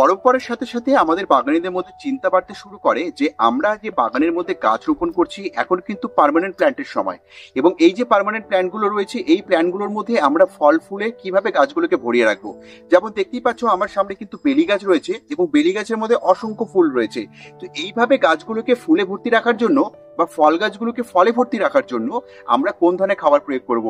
গরম পড়ার সাথে সাথে আমাদের বাগানীদের মধ্যে চিন্তা বাড়তে শুরু করে যে আমরা যে বাগানের মধ্যে গাছ রোপণ করছি এখন কিন্তু পার্মানেন্ট প্ল্যান্টের সময়, এবং এই যে পার্মানেন্ট প্ল্যান্টগুলো রয়েছে এই প্ল্যান্টগুলোর মধ্যে আমরা ফল ফুলে কিভাবে গাছগুলোকে ভরিয়ে রাখবো। যেমন দেখতেই পাচ্ছ আমার সামনে কিন্তু বেলি গাছ রয়েছে এবং বেলি গাছের মধ্যে অসংখ্য ফুল রয়েছে। তো এইভাবে গাছগুলোকে ফুলে ভর্তি রাখার জন্য বা ফল গাছগুলোকে ফলে ভর্তি রাখার জন্য আমরা কোন ধরনের খাবার প্রয়োগ করব।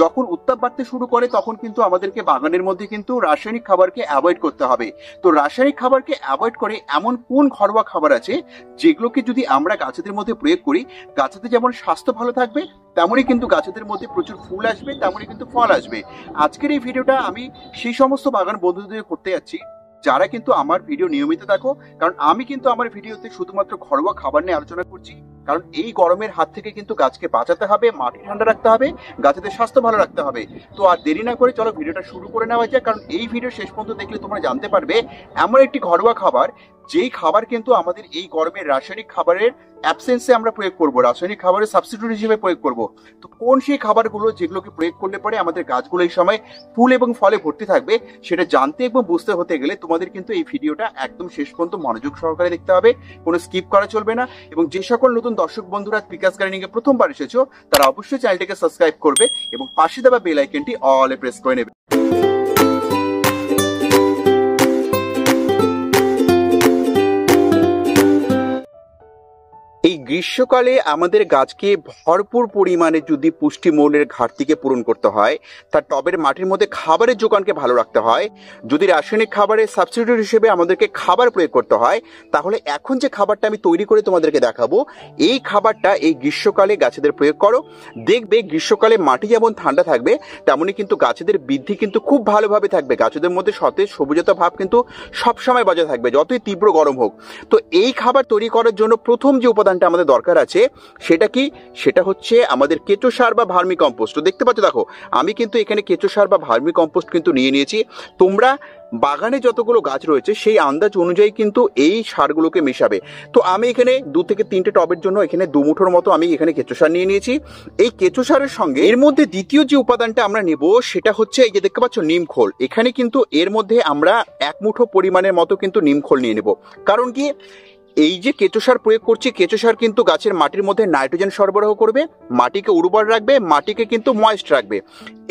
যখন উত্তাপ বাড়তে শুরু করে তখন কিন্তু আমাদেরকে বাগানের মধ্যে কিন্তু রাসায়নিক খাবারকে অ্যাভয়েড করতে হবে। তো রাসায়নিক খাবারকে অ্যাভয়েড করে এমন কোন ঘরোয়া খাবার আছে যেগুলোকে যদি আমরা গাছেদের মধ্যে প্রয়োগ করি, গাছেদের যেমন স্বাস্থ্য ভালো থাকবে তেমনই কিন্তু গাছেদের মধ্যে প্রচুর ফুল আসবে, তেমনই কিন্তু ফল আসবে। আজকের এই ভিডিওটা আমি সেই সমস্ত বাগান বন্ধুদের করতে যাচ্ছি যারা কিন্তু আমার ভিডিও নিয়মিত দেখো, কারণ আমি কিন্তু আমার ভিডিওতে শুধুমাত্র ঘরোয়া খাবার নিয়ে আলোচনা করছি। কারণ এই গরমের হাত থেকে কিন্তু গাছকে বাঁচাতে হবে, মাটি ঠান্ডা রাখতে হবে, গাছেদের স্বাস্থ্য ভালো রাখতে হবে। তো আর দেরি না করে চলো ভিডিওটা শুরু করে নেওয়া যায়, কারণ এই ভিডিও শেষ পর্যন্ত দেখলে তোমরা জানতে পারবে এমন একটি ঘরোয়া খাবার যেই খাবার কিন্তু আমাদের এই গরমের রাসায়নিক খাবারের অ্যাবসেন্সে আমরা প্রয়োগ করব, রাসায়নিক খাবারের সাবস্টিটিউট হিসেবে প্রয়োগ করব। তো কোন সেই খাবারগুলো যেগুলোকে প্রয়োগ করলে পরে আমাদের গাছগুলো এই সময় ফুল এবং ফলে ভর্তি থাকবে, সেটা জানতে এবং বুঝতে হতে গেলে তোমাদের কিন্তু এই ভিডিওটা একদম শেষ পর্যন্ত মনোযোগ সহকারে দেখতে হবে, কোনো স্কিপ করা চলবে না। এবং যে সকল নতুন দর্শক বন্ধুরা বিকাশ গার্ডেনিং এ প্রথমবার এসেছো তারা অবশ্যই চ্যানেলটিকে সাবস্ক্রাইব করবে এবং পাশে দেওয়া বেল আইকনটি অল এ প্রেস করে নেবে। এই গ্রীষ্মকালে আমাদের গাছকে ভরপুর পরিমাণে যদি পুষ্টিমূল্যের ঘাটতিকে পূরণ করতে হয়, তার টবের মাটির মধ্যে খাবারের যোগানকে ভালো রাখতে হয়, যদি রাসায়নিক খাবারের সাবস্টিটিউট হিসেবে আমাদেরকে খাবার প্রয়োগ করতে হয়, তাহলে এখন যে খাবারটা আমি তৈরি করে তোমাদেরকে দেখাবো এই খাবারটা এই গ্রীষ্মকালে গাছেদের প্রয়োগ করো। দেখবে গ্রীষ্মকালে মাটি যেমন ঠান্ডা থাকবে তেমনই কিন্তু গাছেদের বৃদ্ধি কিন্তু খুব ভালোভাবে থাকবে, গাছেদের মধ্যে সতেজ সবুজতা ভাব কিন্তু সবসময় বজায় থাকবে যতই তীব্র গরম হোক। তো এই খাবার তৈরি করার জন্য প্রথম যে উপাদান আমাদের দরকার আছে সেটা কি, সেটা হচ্ছে আমাদের কেঁচো সার বা ভার্মি কম্পোস্ট। দেখতে পাচ্ছ দেখো আমি কিন্তু এখানে কেঁচো সার বা ভার্মি কম্পোস্ট কিন্তু নিয়ে নিয়েছি। তোমরা বাগানে যতগুলো গাছ রয়েছে সেই আন্দাজ অনুযায়ী কিন্তু এই সারগুলোকে মেশাবে। তো আমি এখানে 2 থেকে 3টে টবের জন্য এখানে 2 মুঠোর মতো আমি এখানে কেঁচো সার নিয়ে নিয়েছি। এই কেঁচো সারের সঙ্গে এর মধ্যে দ্বিতীয় যে উপাদানটা আমরা নেব সেটা হচ্ছে এই যে দেখতে পাচ্ছ নিমখোল। এখানে কিন্তু এর মধ্যে আমরা 1 মুঠো পরিমাণের মতো কিন্তু নিমখোল নিয়ে নেব। কারণ কি, এই যে কেঁচো সার প্রয়োগ করছি, কেঁচো সার কিন্তু গাছের মাটির মধ্যে নাইট্রোজেন সরবরাহ করবে, মাটিকে উর্বর রাখবে, মাটিকে কিন্তু ময়েস্ট রাখবে।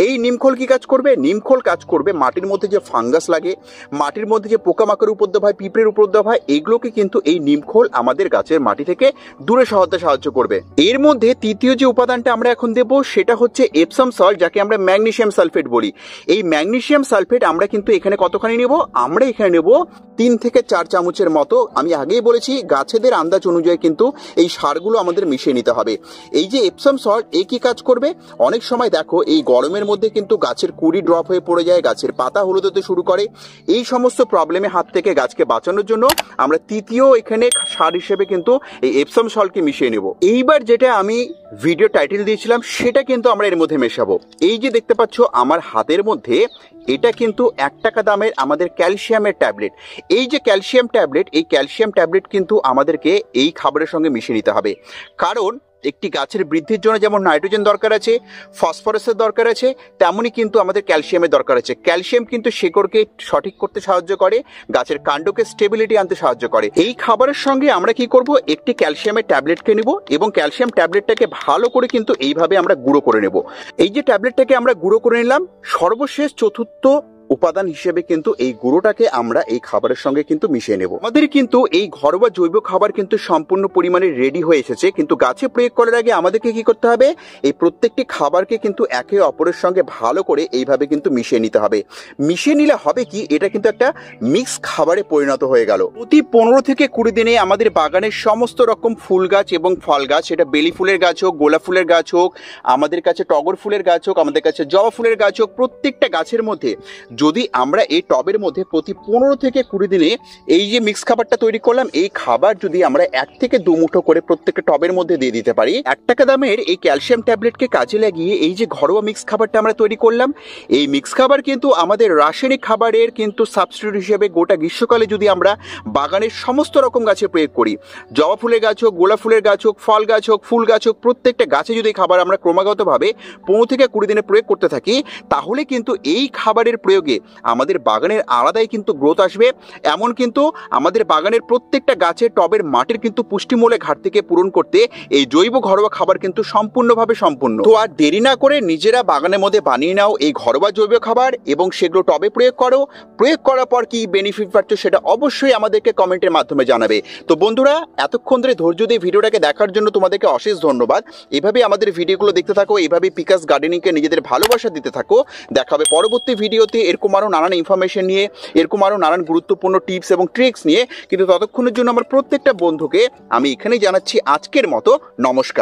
এই নিমখোল কি কাজ করবে, নিমখোল কাজ করবে মাটির মধ্যে যে ফাঙ্গাস লাগে, মাটির মধ্যে যে পোকামাকড়ের উপদ্রব হয়, পিঁপড়ের উপদ্রব হয়, এইগুলোকে কিন্তু এই নিমখোল আমাদের গাছের মাটি থেকে দূরে সরাতে সাহায্য করবে। এর মধ্যে তৃতীয় যে উপাদানটা আমরা এখন দেব সেটা হচ্ছে এপসাম সল্ট, যাকে আমরা ম্যাগনেসিয়াম সালফেট বলি। এই ম্যাগনেসিয়াম সালফেট আমরা কিন্তু এখানে কতখানি নেব, আমরা এখানে নেব 3 থেকে 4 চামচের মতো। আমি আগেই বলেছি গাছেদের আন্দাজ অনুযায়ী কিন্তু এই সারগুলো আমাদের মিশিয়ে নিতে হবে। এই যে এপসাম সল্ট এই কি কাজ করবে, অনেক সময় দেখো এই গরমের মধ্যে কিন্তু গাছের কুড়ি ড্রপ হয়ে পড়ে যায়, গাছের পাতা হলুদ হতে শুরু করে। এই সমস্ত প্রবলেমের হাত থেকে গাছকে বাঁচানোর জন্য আমরা তৃতীয় এখানে সার হিসেবে কিন্তু এই এপসাম সল্টকে মিশিয়ে নেব। এইবার যেটা আমি ভিডিও টাইটেল দিয়েছিলাম সেটা কিন্তু আমরা এর মধ্যে মেশাবো। এই যে দেখতে পাচ্ছ আমার হাতের মধ্যে এটা কিন্তু 1 টাকা দামের আমাদের ক্যালসিয়ামের ট্যাবলেট। এই যে ক্যালসিয়াম ট্যাবলেট, এই ক্যালসিয়াম ট্যাবলেট কিন্তু আমাদেরকে এই খাবারের সঙ্গে মিশিয়ে নিতে হবে। কারণ একটি গাছের বৃদ্ধির জন্য যেমন নাইট্রোজেন দরকার আছে, ফসফরাসের দরকার আছে, তেমনই কিন্তু আমাদের ক্যালসিয়ামের দরকার আছে। ক্যালসিয়াম কিন্তু শেকড়কে সঠিক করতে সাহায্য করে, গাছের কাণ্ডকে স্টেবিলিটি আনতে সাহায্য করে। এই খাবারের সঙ্গে আমরা কি করব, একটি ক্যালসিয়ামের ট্যাবলেটকে নেব এবং ক্যালসিয়াম ট্যাবলেটটাকে ভালো করে কিন্তু এইভাবে আমরা গুঁড়ো করে নেব। এই যে ট্যাবলেটটাকে আমরা গুঁড়ো করে নিলাম, সর্বশেষ চতুর্থ উপাদান হিসেবে কিন্তু এই গুঁড়োটাকে আমরা এই খাবারের সঙ্গে কিন্তু মিশিয়ে নেব। আমাদের কিন্তু এই ঘরোয়া জৈব খাবার কিন্তু সম্পূর্ণ পরিমাণে রেডি হয়ে এসেছে, কিন্তু গাছে প্রয়োগ করার আগে আমাদেরকে কি করতে হবে, এই প্রত্যেকটি খাবারকে কিন্তু একে অপরের সঙ্গে ভালো করে এইভাবে কিন্তু মিশিয়ে নিতে হবে। মিশিয়ে নিলে হবে কি, এটা কিন্তু একটা মিক্স খাবারে পরিণত হয়ে গেল। প্রতি 15 থেকে 20 দিনে আমাদের বাগানের সমস্ত রকম ফুল গাছ এবং ফল গাছ, সেটা বেলি ফুলের গাছ হোক, গোলাপ ফুলের গাছ হোক, আমাদের কাছে টগর ফুলের গাছ হোক, আমাদের কাছে জবা ফুলের গাছ হোক, প্রত্যেকটা গাছের মধ্যে যদি আমরা এই টবের মধ্যে প্রতি 15 থেকে 20 দিনে এই যে মিক্স খাবারটা তৈরি করলাম, এই খাবার যদি আমরা 1 থেকে 2 মুঠো করে প্রত্যেকটা টবের মধ্যে দিয়ে দিতে পারি, 1 টাকা দামের এই ক্যালসিয়াম ট্যাবলেটকে কাজে লাগিয়ে এই যে ঘরোয়া মিক্স খাবারটা আমরা তৈরি করলাম, এই মিক্স খাবার কিন্তু আমাদের রাসায়নিক খাবারের কিন্তু সাবস্টিটিউট হিসেবে গোটা গ্রীষ্মকালে যদি আমরা বাগানের সমস্ত রকম গাছে প্রয়োগ করি, জবা ফুলের গাছ হোক, গোলাপ ফুলের গাছ হোক, ফল গাছ হোক, ফুল গাছ হোক, প্রত্যেকটা গাছে যদি এই খাবার আমরা ক্রমাগতভাবে 15 থেকে 20 দিনে প্রয়োগ করতে থাকি, তাহলে কিন্তু এই খাবারের প্রয়োগ প্রয়োগে আমাদের বাগানের আলাদাই কিন্তু গ্রোথ আসবে। এমন কিন্তু আমাদের বাগানের প্রত্যেকটা গাছের টবের মাটির কিন্তু পুষ্টিমূলের ঘাটতিকে পূরণ করতে এই জৈব ঘরোয়া খাবার কিন্তু সম্পূর্ণভাবে সম্পূর্ণ। তো আর দেরি না করে নিজেরা বাগানের মধ্যে বানিয়ে নাও এই ঘরোয়া জৈব খাবার এবং সেগুলো টবে প্রয়োগ করো। প্রয়োগ করার পর কি বেনিফিট পাচ্ছ সেটা অবশ্যই আমাদেরকে কমেন্টের মাধ্যমে জানাবে। তো বন্ধুরা, এতক্ষণ ধরে ধৈর্য দিয়ে ভিডিওটাকে দেখার জন্য তোমাদেরকে অশেষ ধন্যবাদ। এভাবে আমাদের ভিডিওগুলো দেখতে থাকো, এভাবে পিকাস গার্ডেনিংকে নিজেদের ভালোবাসা দিতে থাকো। দেখা হবে পরবর্তী ভিডিওতে এরকম আরও নানান ইনফরমেশন নিয়ে, এরকম আরও নানান গুরুত্বপূর্ণ টিপস এবং ট্রিক্স নিয়ে। কিন্তু ততক্ষণের জন্য আমার প্রত্যেকটা বন্ধুকে আমি এখানেই জানাচ্ছি আজকের মতো নমস্কার।